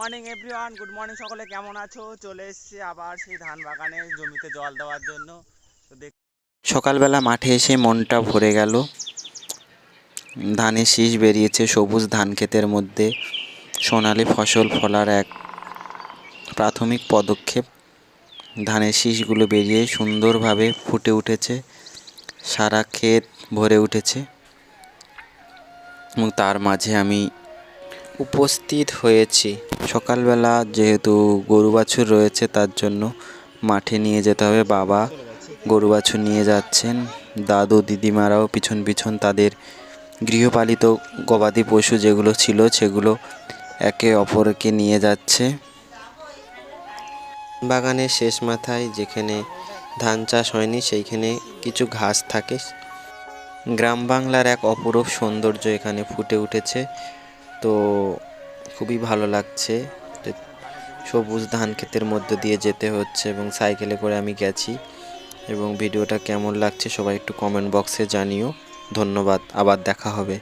Morning everyone, good morning সকলে, কেমন আছো? চলে এসেছি আবার সেই ধান বাগানে জমিতে জল দেওয়ার জন্য। তো সকালবেলা মাঠে এসে মনটা ভরে গেল। ধানের শীষ বেরিয়েছে সবুজ ধান ক্ষেতের মধ্যে। সোনালি ফসল ফলার এক প্রাথমিক পদক্ষেপ। ধানের শীষগুলো বেরিয়ে সুন্দরভাবে ফুটে উঠেছে, সারা ক্ষেত ভরে উঠেছে এবং তার মাঝে আমি উপস্থিত হয়েছি। সকালবেলা যেহেতু গরু বাছুর রয়েছে, তার জন্য মাঠে নিয়ে যেতে হবে। বাবা গরু বাছুর নিয়ে যাচ্ছেন, দাদু দিদিমারাও পিছন পিছন তাদের গৃহপালিত গবাদি পশু যেগুলো ছিল সেগুলো একে অপরকে নিয়ে যাচ্ছে। বাগানের শেষ মাথায় যেখানে ধান চাষ হয়নি সেইখানে কিছু ঘাস থাকে। গ্রাম বাংলার এক অপরূপ সৌন্দর্য এখানে ফুটে উঠেছে। তো খুবই ভালো লাগছে। সবুজ ধান ক্ষেতের মধ্যে দিয়ে যেতে হচ্ছে এবং সাইকেলে করে আমি গেছি। এবং ভিডিওটা কেমন লাগছে সবাই একটু কমেন্ট বক্সে জানিও। ধন্যবাদ, আবার দেখা হবে।